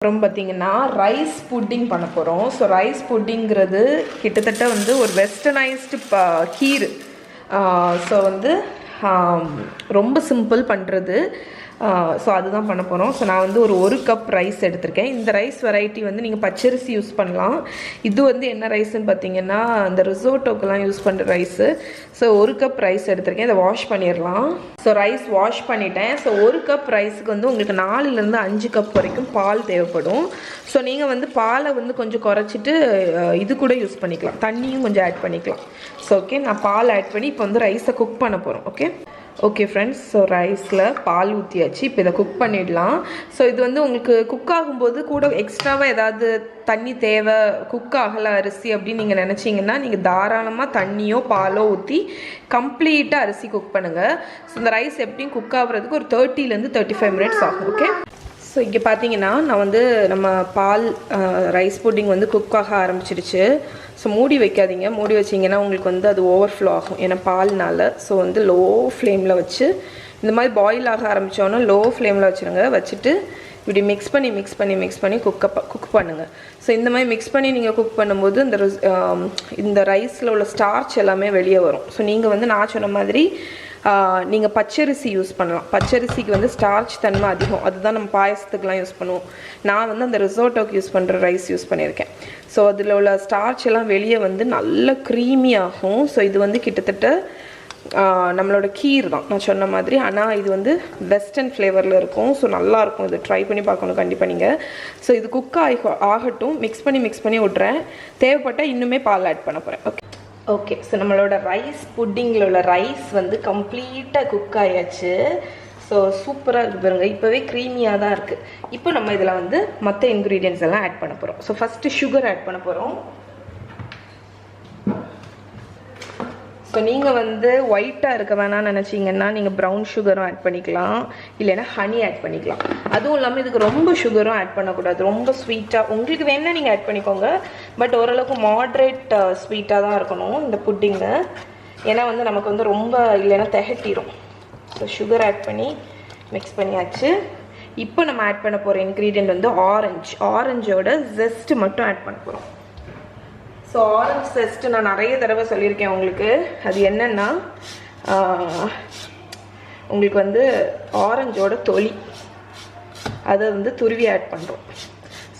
அப்புறம் பார்த்தீங்கன்னா rice pudding பண்ண போகிறோம். ஸோ ரைஸ் புட்டிங்கிறது கிட்டத்தட்ட வந்து ஒரு வெஸ்டர்னைஸ்டு கீர். ஸோ வந்து ரொம்ப சிம்பிள் பண்ணுறது. ஸோ அதுதான் பண்ண போகிறோம். ஸோ நான் வந்து ஒரு கப் ரைஸ் எடுத்திருக்கேன். இந்த ரைஸ் வெரைட்டி வந்து நீங்கள் பச்சரிசி யூஸ் பண்ணலாம். இது வந்து என்ன ரைஸ்ன்னு பார்த்தீங்கன்னா இந்த ரிசோட்டோக்கெல்லாம் யூஸ் பண்ணுற ரைஸு. ஸோ 1 கப் ரைஸ் எடுத்திருக்கேன். இதை வாஷ் பண்ணிடலாம். ஸோ ரைஸ் வாஷ் பண்ணிட்டேன். ஸோ 1 கப் ரைஸுக்கு வந்து உங்களுக்கு 4லேருந்து 5 கப் வரைக்கும் பால் தேவைப்படும். ஸோ நீங்கள் வந்து பாலை வந்து கொஞ்சம் குறைச்சிட்டு இது கூட யூஸ் பண்ணிக்கலாம், தண்ணியும் கொஞ்சம் ஆட் பண்ணிக்கலாம். ஸோ ஓகே, நான் பால் ஆட் பண்ணி இப்போ வந்து ரைஸை குக் பண்ண போகிறோம். ஓகே ஃப்ரெண்ட்ஸ், ஸோ ரைஸில் பால் ஊற்றியாச்சு. இப்போ இதை குக் பண்ணிடலாம். ஸோ இது வந்து உங்களுக்கு குக் ஆகும்போது கூட எக்ஸ்ட்ராவாக ஏதாவது தண்ணி தேவை, குக் ஆகலை அரிசி அப்படின்னு நீங்கள் நினச்சிங்கன்னா நீங்கள் தாராளமாக தண்ணியோ பாலோ ஊற்றி கம்ப்ளீட்டாக அரிசி குக் பண்ணுங்கள். ஸோ இந்த ரைஸ் எப்படியும் குக் ஆகுறதுக்கு ஒரு 30லேருந்து 35 மினிட்ஸ் ஆகும். ஓகே, ஸோ இங்கே பார்த்தீங்கன்னா நான் வந்து நம்ம பால் ரைஸ் புட்டிங் வந்து குக் ஆக ஆரம்பிச்சிடுச்சு. ஸோ மூடி வைக்காதீங்க, மூடி வச்சிங்கன்னா உங்களுக்கு வந்து அது ஓவர்ஃப்ளோ ஆகும், ஏன்னா பால்னால. ஸோ வந்து லோ ஃப்ளேமில் வச்சு இந்த மாதிரி பாயில் ஆக ஆரம்பித்தோன்னா லோ ஃப்ளேமில் வச்சுருங்க. வச்சுட்டு இப்படி மிக்ஸ் பண்ணி குக் பண்ணுங்கள். ஸோ இந்த மாதிரி மிக்ஸ் பண்ணி நீங்கள் குக் பண்ணும்போது இந்த ரைஸில் உள்ள ஸ்டார்ச் எல்லாமே வெளியே வரும். ஸோ நீங்கள் வந்து நான் சொன்ன மாதிரி நீங்கள் பச்சரிசி யூஸ் பண்ணலாம். பச்சரிசிக்கு வந்து ஸ்டார்ச் தன்மை அதிகம், அதுதான் நம்ம பாயசத்துக்கெலாம் யூஸ் பண்ணுவோம். நான் வந்து அந்த ரிசோட்டோக்கு யூஸ் பண்ணுற ரைஸ் யூஸ் பண்ணியிருக்கேன். ஸோ அதில் உள்ள ஸ்டார்ச் எல்லாம் வெளியே வந்து நல்ல க்ரீமி ஆகும். ஸோ இது வந்து கிட்டத்தட்ட நம்மளோட கீர் தான் நான் சொன்ன மாதிரி. ஆனால் இது வந்து வெஸ்டர்ன் ஃப்ளேவரில் இருக்கும். ஸோ நல்லாயிருக்கும், இதை ட்ரை பண்ணி பார்க்கணும் கண்டிப்பாக நீங்கள். ஸோ இது குக் ஆகட்டும். மிக்ஸ் பண்ணி விட்றேன். தேவைப்பட்டால் இன்னுமே பால் ஆட் பண்ண போகிறேன். ஓகே, ஸோ நம்மளோட ரைஸ் புட்டிங்கில் உள்ள ரைஸ் வந்து கம்ப்ளீட்டாக குக் ஆயாச்சு. ஸோ சூப்பராக இருக்குது பாருங்க, இப்போவே க்ரீமியாக தான் இருக்குது. இப்போ நம்ம இதில் வந்து மற்ற இன்க்ரீடியன்ட்ஸ் எல்லாம் ஆட் பண்ண போகிறோம். ஸோ ஃபஸ்ட்டு சுகர் ஆட் பண்ண போகிறோம். ஸோ நீங்கள் வந்து ஒயிட்டாக இருக்க வேணாம்னு நினச்சிங்கன்னா நீங்கள் ப்ரௌன் சுகரும் ஆட் பண்ணிக்கலாம், இல்லைன்னா ஹனி ஆட் பண்ணிக்கலாம். அதுவும் இல்லாமல் இதுக்கு ரொம்ப சுகரும் ஆட் பண்ணக்கூடாது, ரொம்ப ஸ்வீட்டாக. உங்களுக்கு வேணால் நீங்கள் ஆட் பண்ணிக்கோங்க, பட் ஓரளவுக்கு மாட்ரேட் ஸ்வீட்டாக தான் இருக்கணும் இந்த புட்டிங்கு. ஏன்னா வந்து நமக்கு வந்து ரொம்ப இல்லைன்னா திகட்டிடும். ஸோ சுகர் ஆட் பண்ணி மிக்ஸ் பண்ணியாச்சு. இப்போ நம்ம ஆட் பண்ண போகிற இன்க்ரீடியன்ட் வந்து ஆரஞ்சோட ஜெஸ்ட் மட்டும் ஆட் பண்ண போகிறோம். ஸோ ஆரஞ்ச் ஜெஸ்ட்டு நான் நிறைய தடவை சொல்லியிருக்கேன் உங்களுக்கு. அது என்னென்னா உங்களுக்கு வந்து ஆரஞ்சோட தொலி, அதை வந்து துருவி ஆட் பண்ணுறோம்.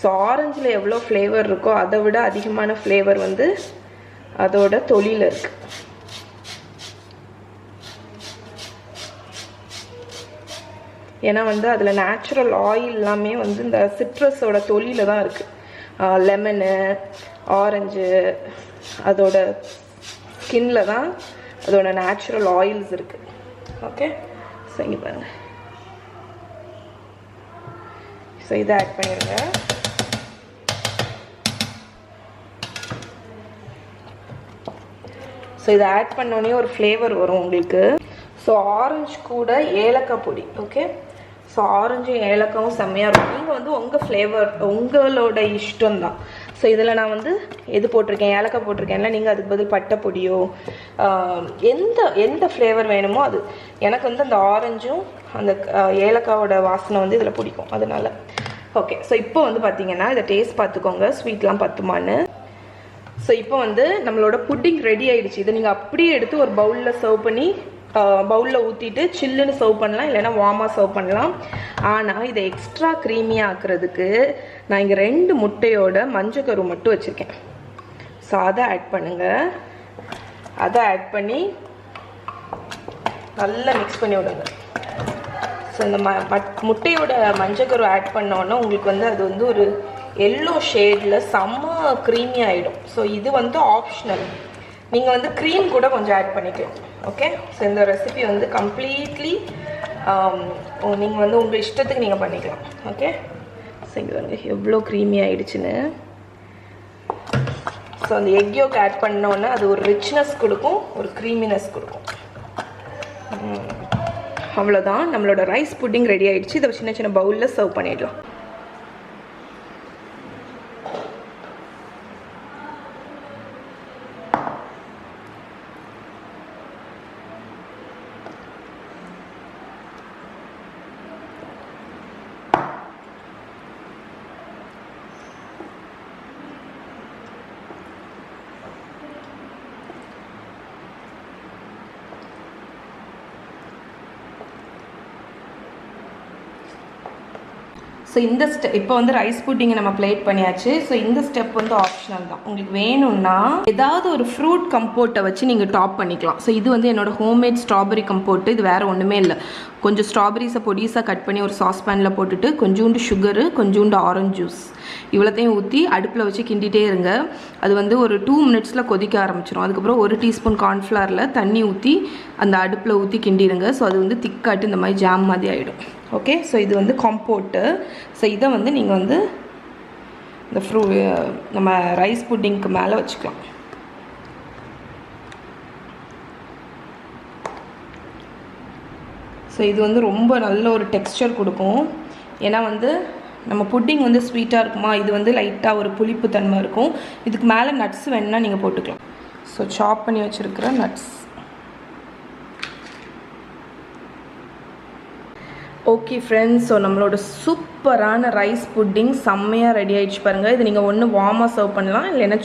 ஸோ ஆரஞ்சில் எவ்வளோ ஃப்ளேவர் இருக்கோ அதை விட அதிகமான ஃப்ளேவர் வந்து அதோட தொலியில் இருக்குது. ஏன்னா வந்து அதில் நேச்சுரல் ஆயில் எல்லாமே வந்து இந்த சிட்ரஸோட தொலியில் தான் இருக்குது. லெமனு, ஆரஞ்சு, அதோட ஸ்கின்ல தான் அதோட நேச்சுரல் ஆயில்ஸ் இருக்குது. ஓகே, ஸோ இங்கே பாருங்கள். ஸோ இதை ஆட் பண்ணிடுங்க. ஸோ இதை ஆட் பண்ணோடனே ஒரு ஃப்ளேவர் வரும் உங்களுக்கு. ஸோ ஆரஞ்சு கூட ஏலக்காய் பொடி. ஓகே, ஸோ ஆரஞ்சும் ஏலக்காவும் செம்மையாக இருக்கும். நீங்கள் வந்து உங்கள் ஃப்ளேவர் உங்களோட இஷ்டம் தான். ஸோ இதில் நான் வந்து எது போட்டிருக்கேன், ஏலக்காய் போட்டிருக்கேன்ல, நீங்கள் அதுக்கு பதில் பட்டை பொடியோ எந்த ஃப்ளேவர் வேணுமோ அது. எனக்கு வந்து அந்த ஆரஞ்சும் அந்த ஏலக்காவோட வாசனை வந்து இதில் பிடிக்கும், அதனால. ஓகே, ஸோ இப்போ வந்து பார்த்தீங்கன்னா இதை டேஸ்ட் பார்த்துக்கோங்க, ஸ்வீட்லாம் பத்துமான்னு. ஸோ இப்போ வந்து நம்மளோட புட்டிங் ரெடி ஆகிடுச்சு. இதை நீங்கள் அப்படியே எடுத்து ஒரு பவுலில் சர்வ் பண்ணி பவுலில் ஊற்றிட்டு சில்லுன்னு சர்வ் பண்ணலாம், இல்லைன்னா வார்மாக சர்வ் பண்ணலாம். ஆனால் இதை எக்ஸ்ட்ரா க்ரீமியாக ஆக்குறதுக்கு நான் இங்கே 2 முட்டையோட மஞ்சக்கரு மட்டும் வச்சுருக்கேன். ஸோ அதை ஆட் பண்ணுங்கள். அதை ஆட் பண்ணி நல்லா மிக்ஸ் பண்ணி விடுங்க. ஸோ இந்த முட்டையோட மஞ்சக்கரு ஆட் பண்ணோன்னா உங்களுக்கு வந்து அது வந்து ஒரு எல்லோ ஷேடில் செம்ம க்ரீமி ஆகிடும். ஸோ இது வந்து ஆப்ஷனல், நீங்கள் வந்து க்ரீம் கூட கொஞ்சம் ஆட் பண்ணிக்கலாம். ஓகே, ஸோ இந்த ரெசிபி வந்து கம்ப்ளீட்லி நீங்கள் வந்து உங்கள் இஷ்டத்துக்கு நீங்கள் பண்ணிக்கலாம். ஓகே, ஸோ இங்கே வந்து எவ்வளோ க்ரீமி ஆகிடுச்சுன்னு. ஸோ அந்த எக் யோக் ஆட் பண்ணோன்னே அது ஒரு ரிச்னஸ் கொடுக்கும், ஒரு க்ரீமினஸ் கொடுக்கும். அவ்வளோதான், நம்மளோட ரைஸ் புட்டிங் ரெடி ஆகிடுச்சு. இதை சின்ன சின்ன பவுலில் சர்வ் பண்ணிடலாம். ஸோ இந்த இப்போ வந்து ரைஸ் புட்டிங்கை நம்ம பிளேட் பண்ணியாச்சு. ஸோ இந்த ஸ்டெப் வந்து ஆப்ஷனல் தான். உங்களுக்கு வேணும்னா ஏதாவது ஒரு ஃப்ரூட் கம்போர்ட்டை வச்சு நீங்கள் டாப் பண்ணிக்கலாம். ஸோ இது வந்து என்னோடய ஹோம்மேட் ஸ்ட்ராபெரி கம்போர்ட்டு. இது வேறு ஒன்றுமே இல்லை. கொஞ்சம் ஸ்ட்ராபெரிஸை பொடிசாக கட் பண்ணி ஒரு சாஸ்பேனில் போட்டுட்டு கொஞ்சோண்டு சுகரு, கொஞ்சோண்டு ஆரஞ்சு ஜூஸ் இவ்வளோத்தையும் ஊற்றி அடுப்பில் வச்சு கிண்டிகிட்டே இருங்க. அது வந்து ஒரு 2 மினிட்ஸில் கொதிக்க ஆரம்பிச்சிடும். அதுக்கப்புறம் 1 டீஸ்பூன் கார்ன்ஃப்ளவரில் தண்ணி ஊற்றி அந்த அடுப்பில் ஊற்றி கிண்டிடுங்க. ஸோ அது வந்து திக்காட்டு இந்த மாதிரி ஜாம் மாதிரி ஆகிடும். ஓகே, ஸோ இது வந்து கம்போர்ட்டு. ஸோ இதை வந்து நீங்கள் வந்து இந்த நம்ம ரைஸ் புட்டிங்க்கு மேலே வச்சுக்கலாம். ஸோ இது வந்து ரொம்ப நல்ல ஒரு டெக்ஸ்சர் கொடுக்கும். ஏன்னா வந்து நம்ம புட்டிங் வந்து ஸ்வீட்டாக இருக்குமா, இது வந்து லைட்டாக ஒரு புளிப்பு தன்மை இருக்கும். இதுக்கு மேலே நட்ஸ் வேணுன்னா நீங்கள் போட்டுக்கலாம். ஸோ சாப் பண்ணி வச்சுருக்கிற நட்ஸ். ஓகே ஃப்ரெண்ட்ஸ், ஸோ நம்மளோட சூப்பரான ரைஸ் புட்டிங் செம்மையாக ரெடி ஆகிடுச்சு பாருங்கள். இது நீங்கள் ஒன்று வார்மாக சர்வ் பண்ணலாம், இல்லைன்னா